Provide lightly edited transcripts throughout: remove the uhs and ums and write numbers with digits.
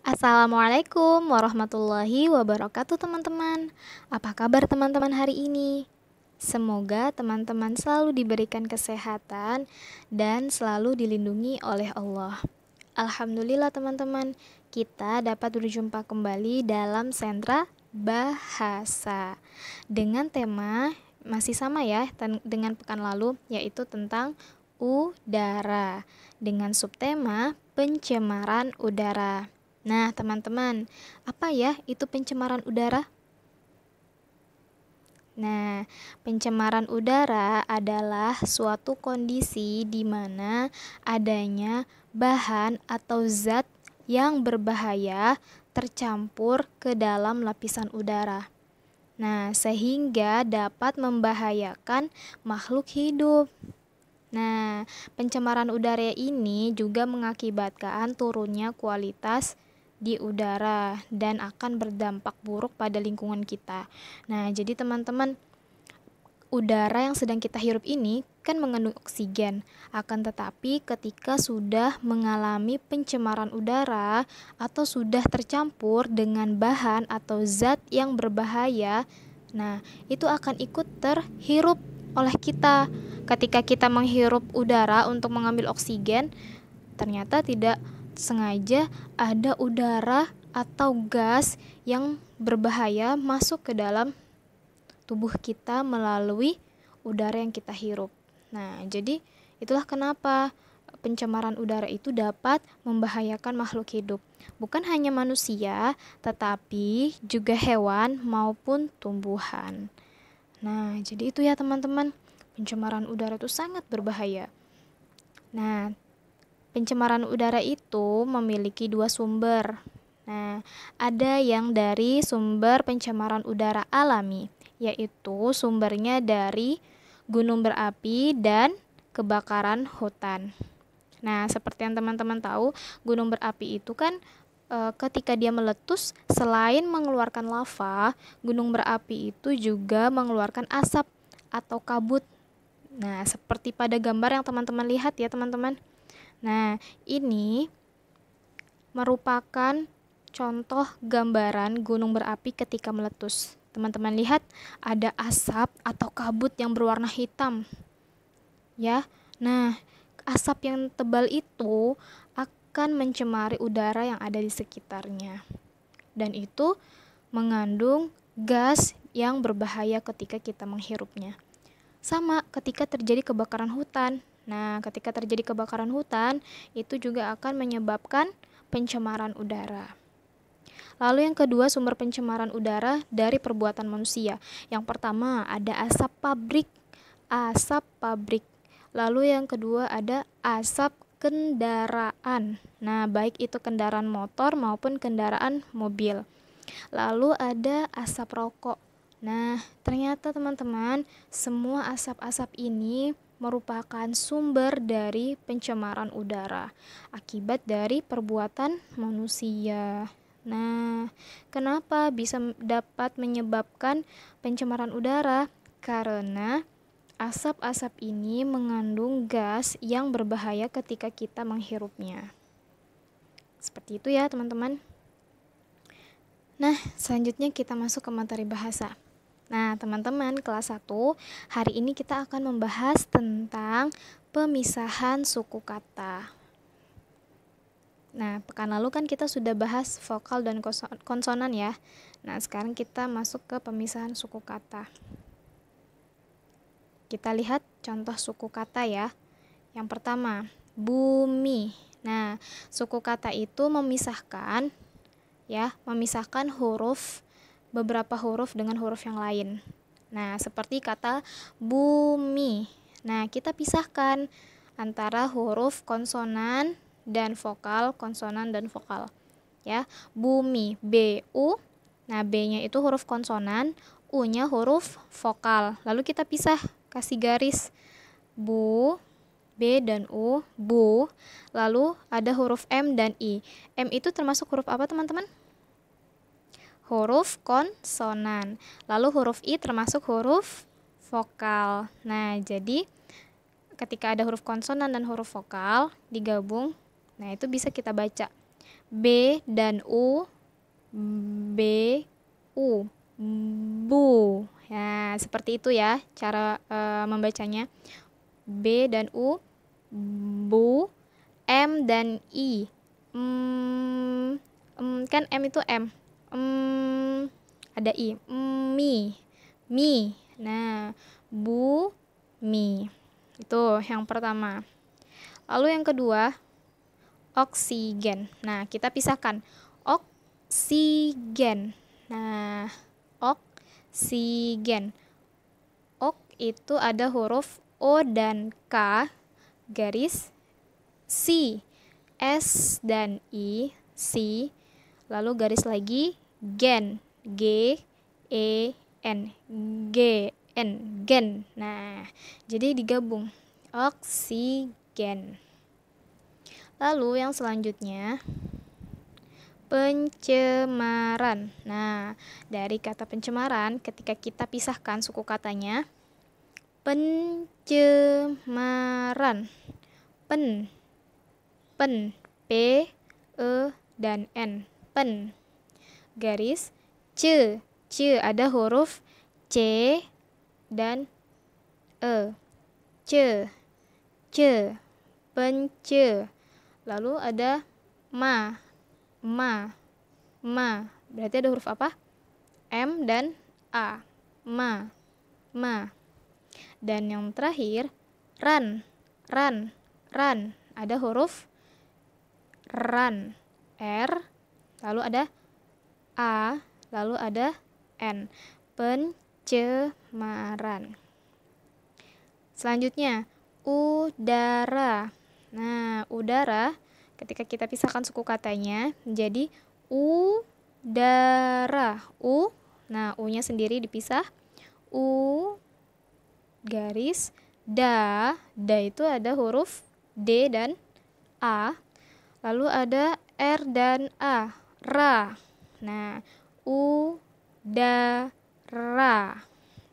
Assalamualaikum warahmatullahi wabarakatuh teman-teman. Apa kabar teman-teman hari ini? Semoga teman-teman selalu diberikan kesehatan dan selalu dilindungi oleh Allah. Alhamdulillah teman-teman, kita dapat berjumpa kembali dalam Sentra Bahasa dengan tema masih sama ya dengan pekan lalu, yaitu tentang udara dengan subtema pencemaran udara. Nah, teman-teman, apa ya itu pencemaran udara? Nah, pencemaran udara adalah suatu kondisi di mana adanya bahan atau zat yang berbahaya tercampur ke dalam lapisan udara. Nah, sehingga dapat membahayakan makhluk hidup. Nah, pencemaran udara ini juga mengakibatkan turunnya kualitas di udara dan akan berdampak buruk pada lingkungan kita. Nah, jadi teman-teman, udara yang sedang kita hirup ini kan mengandung oksigen. Akan tetapi ketika sudah mengalami pencemaran udara atau sudah tercampur dengan bahan atau zat yang berbahaya, nah, itu akan ikut terhirup oleh kita. Ketika kita menghirup udara untuk mengambil oksigen, ternyata tidak sengaja ada udara atau gas yang berbahaya masuk ke dalam tubuh kita melalui udara yang kita hirup. Nah, jadi itulah kenapa pencemaran udara itu dapat membahayakan makhluk hidup. Bukan hanya manusia, tetapi juga hewan maupun tumbuhan. Nah, jadi itu ya teman-teman, pencemaran udara itu sangat berbahaya. Nah, pencemaran udara itu memiliki dua sumber. Nah, ada yang dari sumber pencemaran udara alami, yaitu sumbernya dari gunung berapi dan kebakaran hutan. Nah, seperti yang teman-teman tahu, gunung berapi itu kan ketika dia meletus, selain mengeluarkan lava, gunung berapi itu juga mengeluarkan asap atau kabut. Nah, seperti pada gambar yang teman-teman lihat ya, teman-teman. Nah, ini merupakan contoh gambaran gunung berapi ketika meletus. Teman-teman lihat ada asap atau kabut yang berwarna hitam. Ya. Nah, asap yang tebal itu akan mencemari udara yang ada di sekitarnya. Dan itu mengandung gas yang berbahaya ketika kita menghirupnya. Sama ketika terjadi kebakaran hutan. Nah, ketika terjadi kebakaran hutan, itu juga akan menyebabkan pencemaran udara. Lalu yang kedua, sumber pencemaran udara dari perbuatan manusia. Yang pertama ada asap pabrik. Asap pabrik. Lalu yang kedua ada asap kendaraan. Nah, baik itu kendaraan motor maupun kendaraan mobil. Lalu ada asap rokok. Nah, ternyata teman-teman, semua asap-asap ini merupakan sumber dari pencemaran udara akibat dari perbuatan manusia. Nah, kenapa bisa dapat menyebabkan pencemaran udara? Karena asap-asap ini mengandung gas yang berbahaya ketika kita menghirupnya. Seperti itu ya, teman-teman. Nah, selanjutnya kita masuk ke materi bahasa. Nah, teman-teman, kelas 1, hari ini kita akan membahas tentang pemisahan suku kata. Nah, pekan lalu kan kita sudah bahas vokal dan konsonan ya. Nah, sekarang kita masuk ke pemisahan suku kata. Kita lihat contoh suku kata ya. Yang pertama, bumi. Nah, suku kata itu memisahkan beberapa huruf dengan huruf yang lain. Nah, seperti kata bumi. Nah, kita pisahkan antara huruf konsonan dan vokal, konsonan dan vokal. Ya, bumi, B, U. Nah, B-nya itu huruf konsonan, U-nya huruf vokal. Lalu kita pisah, kasih garis. Bu, B dan U, bu. Lalu ada huruf M dan I. M itu termasuk huruf apa, teman-teman? Huruf konsonan. Lalu huruf I termasuk huruf vokal. Nah, jadi ketika ada huruf konsonan dan huruf vokal digabung, nah itu bisa kita baca B dan U, B, U, bu. Ya, seperti itu ya cara membacanya. B dan U, bu. M dan I, kan M itu M, ada I, mi. Nah, bu, mi. Itu yang pertama. Lalu yang kedua, oksigen. Nah, kita pisahkan. Oksigen. Nah, oksigen. Ok itu ada huruf O dan K, garis si. S dan I, si. Lalu garis lagi gen. G, E, N. Gen. Gen. Nah, jadi digabung. Oksigen. Lalu yang selanjutnya, pencemaran. Nah, dari kata pencemaran, ketika kita pisahkan suku katanya, pencemaran. Pen, P, E, dan N. Pen. Garis C. C ada huruf C dan E. C. Pence. Lalu ada ma. Berarti ada huruf apa? M dan A. Ma. Dan yang terakhir, ran. Ada huruf ran. R. Lalu ada A. Lalu ada N. Pencemaran. Selanjutnya, udara. Nah, udara ketika kita pisahkan suku katanya menjadi udara. U. Nah, U-nya sendiri dipisah. U garis da. Da itu ada huruf D dan A. Lalu ada R dan A. Ra. Nah, udara.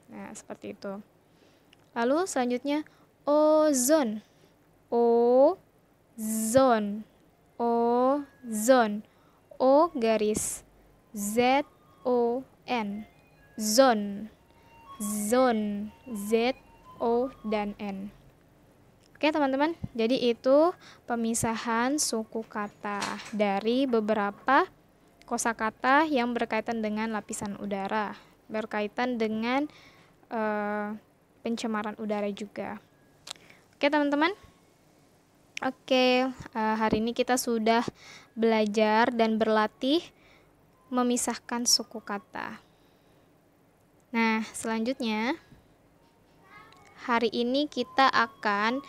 Nah, seperti itu. Lalu selanjutnya ozon. Ozon. O garis Z O N. Zon. Z O dan N. Oke teman-teman, jadi itu pemisahan suku kata dari beberapa kosakata yang berkaitan dengan lapisan udara, berkaitan dengan pencemaran udara juga. Oke teman-teman. Oke, hari ini kita sudah belajar dan berlatih memisahkan suku kata. Nah, selanjutnya hari ini kita akan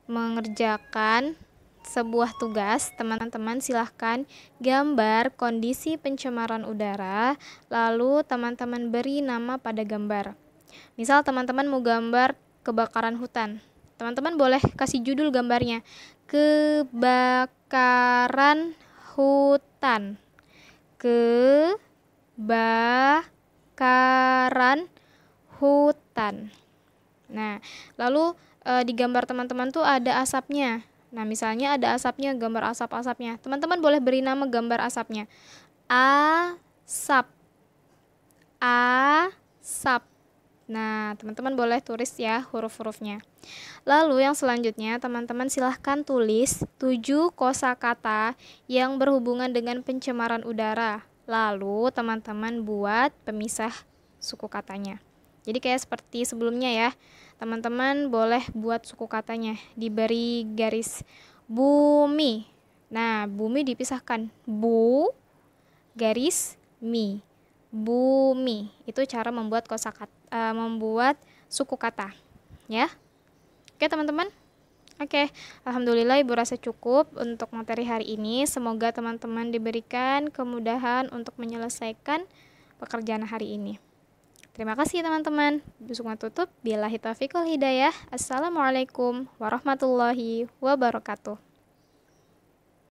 mengerjakan sebuah tugas. Teman-teman silahkan gambar kondisi pencemaran udara, lalu teman-teman beri nama pada gambar. Misal teman-teman mau gambar kebakaran hutan, teman-teman boleh kasih judul gambarnya, kebakaran hutan. Kebakaran hutan. Nah, lalu di gambar teman-teman tuh ada asapnya. Nah, misalnya ada asapnya, gambar asap-asapnya. Teman-teman boleh beri nama gambar asapnya. Asap. Nah, teman-teman boleh tulis ya huruf-hurufnya. Lalu yang selanjutnya, teman-teman silahkan tulis 7 kosakata yang berhubungan dengan pencemaran udara. Lalu teman-teman buat pemisah suku katanya. Jadi kayak seperti sebelumnya ya. Teman-teman boleh buat suku katanya. Diberi garis bumi. Nah, bumi dipisahkan. Bu garis mi. Bumi. Itu cara membuat membuat suku kata, ya. Oke, teman-teman. Oke, alhamdulillah Ibu rasa cukup untuk materi hari ini. Semoga teman-teman diberikan kemudahan untuk menyelesaikan pekerjaan hari ini. Terima kasih teman-teman. Bismillah tutup. Billahi taufiq wal hidayah. Assalamualaikum warahmatullahi wabarakatuh.